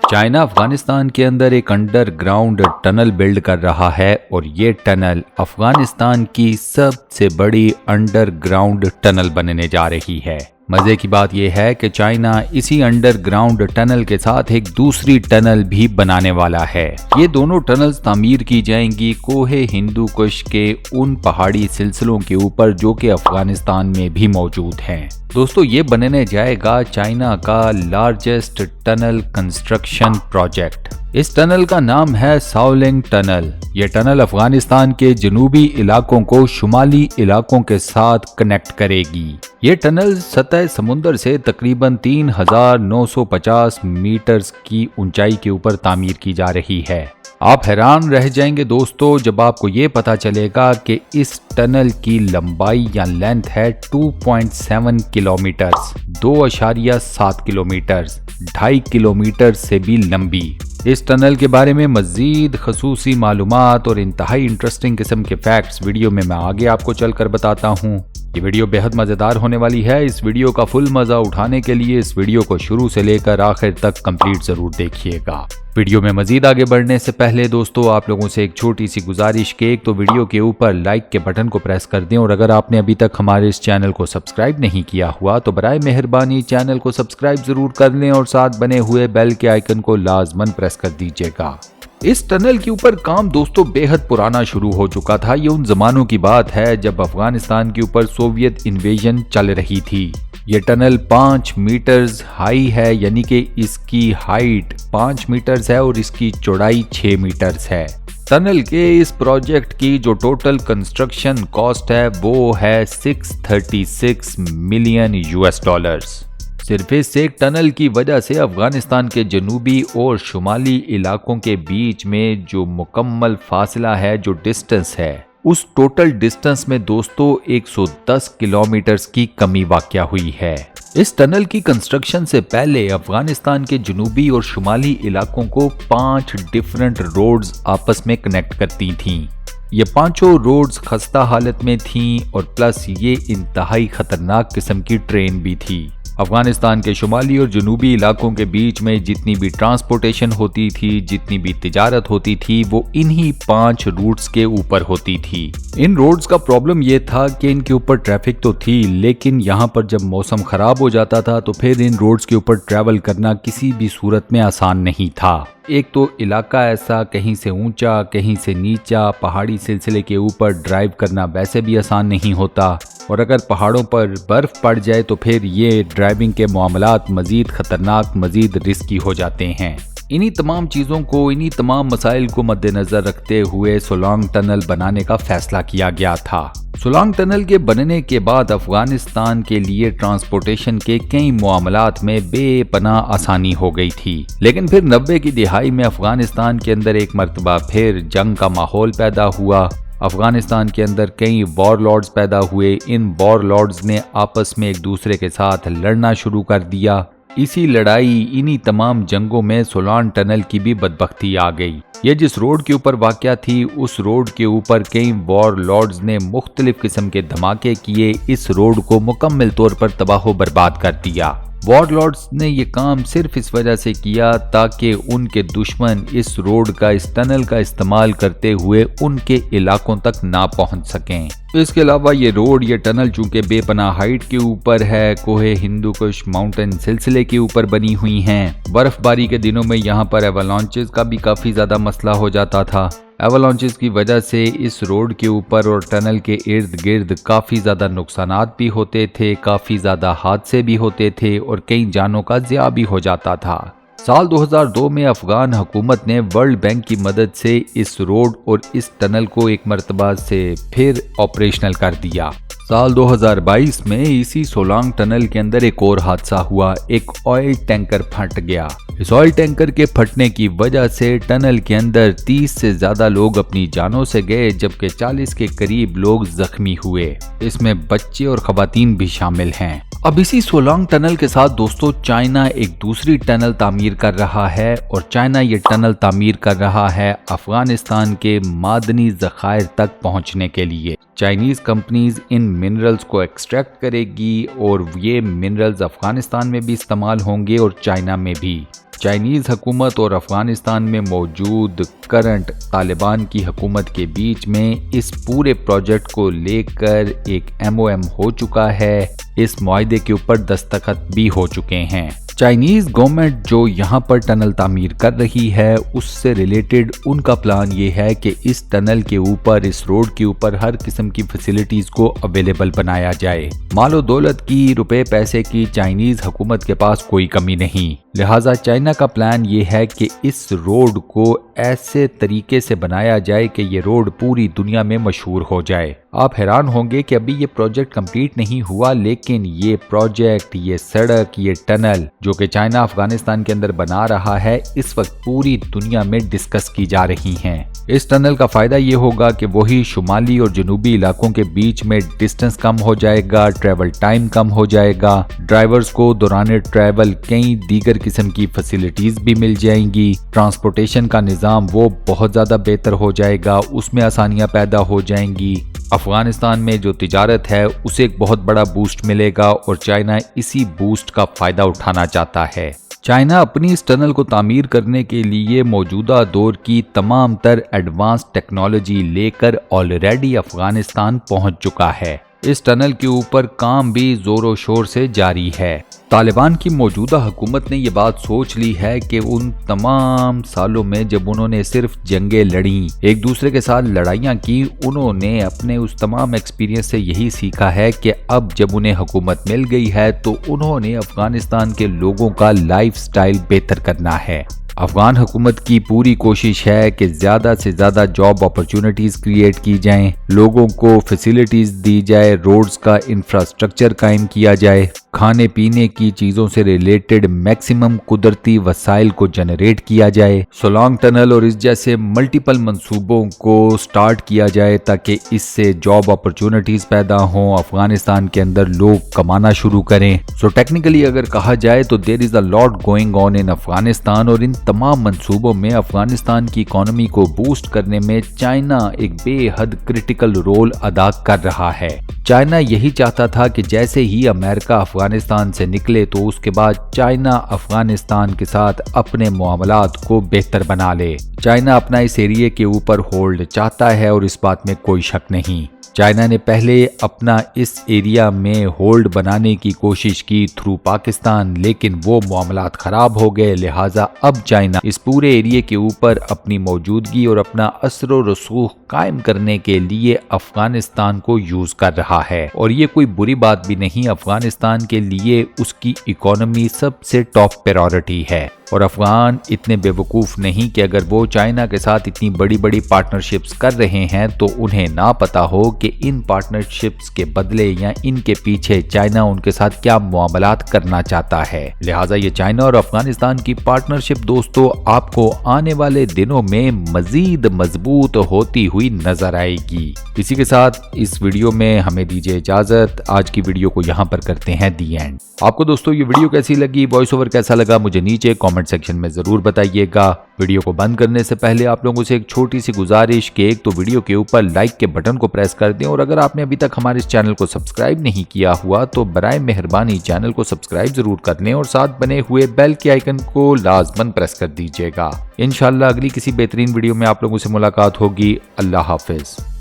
China Afghanistan के अंदर एक अंडरग्राउंड टनल बिल्ड कर रहा है और ये टनल अफगानिस्तान की सबसे बड़ी अंडरग्राउंड टनल बनने जा रही है। मजे की बात यह है कि चाइना इसी अंडरग्राउंड टनल के साथ एक दूसरी टनल भी बनाने वाला है। ये दोनों टनल्स तामीर की जाएंगी कोहे हिंदू कुश के उन पहाड़ी सिलसिलों के ऊपर जो कि अफगानिस्तान में भी मौजूद हैं। दोस्तों, ये बनने जाएगा चाइना का लार्जेस्ट टनल कंस्ट्रक्शन प्रोजेक्ट। इस टनल का नाम है शाओलिंग टनल। ये टनल अफगानिस्तान के जनूबी इलाकों को शुमाली इलाकों के साथ कनेक्ट करेगी। ये टनल सतह समुद्र से तकरीबन 3950 मीटर की ऊंचाई के ऊपर तामीर की जा रही है। आप हैरान रह जाएंगे दोस्तों जब आपको ये पता चलेगा कि इस टनल की लंबाई या लेंथ है 2.7 किलोमीटर, 2.7 किलोमीटर, 2.5 किलोमीटर से भी लंबी। इस टनल के बारे में मजीद खसूसी मालूमात और इंतहाई इंटरेस्टिंग किस्म के फैक्ट्स वीडियो में मैं आगे आपको चलकर बताता हूँ। ये वीडियो बेहद मजेदार होने वाली है। इस वीडियो का फुल मजा उठाने के लिए इस वीडियो को शुरू से लेकर आखिर तक कंप्लीट जरूर देखिएगा। वीडियो में मजीद आगे बढ़ने से पहले दोस्तों आप लोगों से एक छोटी सी गुजारिश के एक तो वीडियो के ऊपर लाइक के बटन को प्रेस कर दें और अगर आपने अभी तक हमारे इस चैनल को सब्सक्राइब नहीं किया हुआ तो बराए मेहरबानी चैनल को सब्सक्राइब जरूर कर लें और साथ बने हुए बेल के आइकन को लाजमन प्रेस कर दीजिएगा। इस टनल के ऊपर काम दोस्तों बेहद पुराना शुरू हो चुका था। ये उन जमानों की बात है जब अफगानिस्तान के ऊपर सोवियत इन्वेजन चल रही थी। ये टनल 5 मीटर्स हाई है, यानी कि इसकी हाइट 5 मीटर्स है और इसकी चौड़ाई 6 मीटर्स है। टनल के इस प्रोजेक्ट की जो टोटल कंस्ट्रक्शन कॉस्ट है वो है 636 मिलियन यूएस डॉलर्स। सिर्फ इस एक टनल की वजह से अफगानिस्तान के जनूबी और शुमाली इलाकों के बीच में जो मुकम्मल फासला है, जो डिस्टेंस है, उस टोटल डिस्टेंस में दोस्तों 110 किलोमीटर की कमी वाक़या हुई है। इस टनल की कंस्ट्रक्शन से पहले अफगानिस्तान के जनूबी और शुमाली इलाकों को 5 डिफरेंट रोड्स आपस में कनेक्ट करती थीं। ये पांचों रोड्स खस्ता हालत में थीं और प्लस ये इंतहाई खतरनाक किस्म की ट्रेन भी थी। अफगानिस्तान के शुमाली और जनूबी इलाकों के बीच में जितनी भी ट्रांसपोर्टेशन होती थी, जितनी भी तिजारत होती थी, वो इन्हीं 5 रूट्स के ऊपर होती थी। इन रोड्स का प्रॉब्लम ये था कि इनके ऊपर ट्रैफिक तो थी, लेकिन यहाँ पर जब मौसम खराब हो जाता था तो फिर इन रोड्स के ऊपर ट्रैवल करना किसी भी सूरत में आसान नहीं था। एक तो इलाका ऐसा, कहीं से ऊंचा कहीं से नीचा, पहाड़ी सिलसिले के ऊपर ड्राइव करना वैसे भी आसान नहीं होता और अगर पहाड़ों पर बर्फ पड़ जाए तो फिर ये ड्राइविंग के मामलात मजीद खतरनाक, मजीद रिस्की हो जाते हैं। इन्हीं तमाम चीज़ों को, इन्हीं तमाम मसाइल को मद्देनजर रखते हुए सोलांग टनल बनाने का फैसला किया गया था। सोलांग टनल के बनने के बाद अफगानिस्तान के लिए ट्रांसपोर्टेशन के कई मामलात में बेपनाह आसानी हो गई थी। लेकिन फिर 90 की दिहाई में अफगानिस्तान के अंदर एक मरतबा फिर जंग का माहौल पैदा हुआ। अफगानिस्तान के अंदर कई वॉरलॉर्ड्स पैदा हुए। इन वॉरलॉर्ड्स ने आपस में एक दूसरे के साथ लड़ना शुरू कर दिया। इसी लड़ाई, इन्हीं तमाम जंगों में सोलांग टनल की भी बदबख्ती आ गई। ये जिस रोड के ऊपर वाक़या थी, उस रोड के ऊपर कई वॉरलॉर्ड्स ने मुख्तलिफ किस्म के धमाके किए, इस रोड को मुकम्मल तौर पर तबाह बर्बाद कर दिया। वॉरलॉर्ड्स ने ये काम सिर्फ इस वजह से किया ताकि उनके दुश्मन इस रोड का, इस टनल का इस्तेमाल करते हुए उनके इलाकों तक ना पहुंच सकें। इसके अलावा ये रोड, ये टनल चूंकि बेपनाह हाइट के ऊपर है, कोहे हिंदू कुश माउंटेन सिलसिले के ऊपर बनी हुई हैं। बर्फबारी के दिनों में यहाँ पर एवलांचेस का भी काफ़ी ज़्यादा मसला हो जाता था। एवलांचेस की वजह से इस रोड के ऊपर और टनल के इर्द गिर्द काफ़ी ज़्यादा नुकसानात भी होते थे, काफ़ी ज़्यादा हादसे भी होते थे और कई जानों का ज़िया भी हो जाता था। साल 2002 में अफगान हुकूमत ने वर्ल्ड बैंक की मदद से इस रोड और इस टनल को एक मरतबा से फिर ऑपरेशनल कर दिया। साल 2022 में इसी सोलांग टनल के अंदर एक और हादसा हुआ। एक ऑयल टैंकर फट गया। इस ऑयल टैंकर के फटने की वजह से टनल के अंदर 30 से ज्यादा लोग अपनी जानों से गए, जबकि 40 के करीब लोग जख्मी हुए। इसमें बच्चे और खवातीन भी शामिल हैं। अब इसी सोलांग टनल के साथ दोस्तों चाइना एक दूसरी टनल तामीर कर रहा है और चाइना ये टनल तामीर कर रहा है अफगानिस्तान के मादनी ज़खायर तक पहुंचने के लिए। चाइनीज कंपनीज इन मिनरल्स को एक्सट्रैक्ट करेगी और ये मिनरल्स अफगानिस्तान में भी इस्तेमाल होंगे और चाइना में भी। चाइनीज हुकूमत और अफगानिस्तान में मौजूद करंट तालिबान की हुकूमत के बीच में इस पूरे प्रोजेक्ट को लेकर एक MOM हो चुका है। इस मुआहदे के ऊपर दस्तखत भी हो चुके हैं। चाइनीज गवर्नमेंट जो यहाँ पर टनल तामीर कर रही है उससे रिलेटेड उनका प्लान ये है कि इस टनल के ऊपर, इस रोड के ऊपर हर किस्म की फैसिलिटीज को अवेलेबल बनाया जाए। मालो दौलत की, रुपए पैसे की चाइनीज हुकूमत के पास कोई कमी नहीं, लिहाजा चाइना का प्लान ये है कि इस रोड को ऐसे तरीके से बनाया जाए कि ये रोड पूरी दुनिया में मशहूर हो जाए। आप हैरान होंगे कि अभी ये प्रोजेक्ट कंप्लीट नहीं हुआ, लेकिन ये प्रोजेक्ट, ये सड़क, ये टनल जो कि चाइना अफगानिस्तान के अंदर बना रहा है, इस वक्त पूरी दुनिया में डिस्कस की जा रही हैं। इस टनल का फायदा ये होगा कि वही शुमाली और जनूबी इलाकों के बीच में डिस्टेंस कम हो जाएगा, ट्रैवल टाइम कम हो जाएगा, ड्राइवर्स को दौरान ट्रैवल कई दीगर किस्म की फैसिलिटीज भी मिल जाएंगी, ट्रांसपोर्टेशन का निज़ाम वो बहुत ज़्यादा बेहतर हो जाएगा, उसमें आसानियाँ पैदा हो जाएंगी। अफगानिस्तान में जो तिजारत है उसे एक बहुत बड़ा बूस्ट मिलेगा और चाइना इसी बूस्ट का फायदा उठाना चाहता है। चाइना अपनी इस टनल को तामीर करने के लिए मौजूदा दौर की तमाम तर एडवांस टेक्नोलॉजी लेकर ऑलरेडी अफगानिस्तान पहुंच चुका है। इस टनल के ऊपर काम भी जोरों शोर से जारी है। तालिबान की मौजूदा हुकूमत ने ये बात सोच ली है कि उन तमाम सालों में जब उन्होंने सिर्फ जंगें लड़ी, एक दूसरे के साथ लड़ाइयाँ की, उन्होंने अपने उस तमाम एक्सपीरियंस से यही सीखा है कि अब जब उन्हें हुकूमत मिल गई है तो उन्होंने अफगानिस्तान के लोगों का लाइफस्टाइल बेहतर करना है। अफगान हुकूमत की पूरी कोशिश है कि ज़्यादा से ज़्यादा जॉब अपॉर्चुनिटीज़ क्रिएट की जाएं, लोगों को फैसिलिटीज़ दी जाए, रोड्स का इंफ्रास्ट्रक्चर कायम किया जाए, खाने पीने की चीज़ों से रिलेटेड मैक्सिमम कुदरती वसाइल को जनरेट किया जाए, सोलांग टनल और इस जैसे मल्टीपल मंसूबों को स्टार्ट किया जाए ताकि इससे जॉब अपॉर्चुनिटीज़ पैदा हों, अफगानिस्तान के अंदर लोग कमाना शुरू करें। सो टेक्निकली अगर कहा जाए तो there is a lot going on in Afghanistan और इन तमाम मंसूबों में अफगानिस्तान की इकोनॉमी को बूस्ट करने में चाइना एक बेहद क्रिटिकल रोल अदा कर रहा है। चाइना यही चाहता था कि जैसे ही अमेरिका अफगानिस्तान से निकले तो उसके बाद चाइना अफगानिस्तान के साथ अपने मामलात को बेहतर बना ले। चाइना अपना इस एरिया के ऊपर होल्ड चाहता है और इस बात में कोई शक नहीं। चाइना ने पहले अपना इस एरिया में होल्ड बनाने की कोशिश की थ्रू पाकिस्तान, लेकिन वो मामलात खराब हो गए, लिहाजा अब चाइना इस पूरे एरिया के ऊपर अपनी मौजूदगी और अपना असर व रसूख कायम करने के लिए अफगानिस्तान को यूज कर रहा है। और ये कोई बुरी बात भी नहीं, अफगानिस्तान के लिए उसकी इकोनॉमी सबसे टॉप प्रायोरिटी है और अफगान इतने बेवकूफ़ नहीं कि अगर वो चाइना के साथ इतनी बड़ी बड़ी पार्टनरशिप्स कर रहे हैं तो उन्हें ना पता हो कि इन पार्टनरशिप्स के बदले या इनके पीछे चाइना उनके साथ क्या मुआमलात करना चाहता है। लिहाजा ये चाइना और अफगानिस्तान की पार्टनरशिप दोस्तों आपको आने वाले दिनों में मजीद मजबूत होती हुई नजर आएगी। इसी के साथ इस वीडियो में हमें दीजिए इजाजत। आज की वीडियो को यहाँ पर करते हैं दी एंड। आपको दोस्तों ये वीडियो कैसी लगी, वॉइस ओवर कैसा लगा, मुझे नीचे कमेंट सेक्शन में जरूर बताइएगा। वीडियो को बंद करने से पहले आप लोगों से एक छोटी सी गुजारिश कि एक तो वीडियो के ऊपर लाइक के बटन को प्रेस कर दें और अगर आपने अभी तक हमारे इस चैनल को सब्सक्राइब नहीं किया हुआ तो बराए मेहरबानी चैनल को सब्सक्राइब जरूर कर लें और साथ बने हुए बेल के आइकन को लाजमन प्रेस कर दीजिएगा। इंशाल्लाह अगली किसी बेहतरीन वीडियो में आप लोगों से मुलाकात होगी। अल्लाह हाफिज।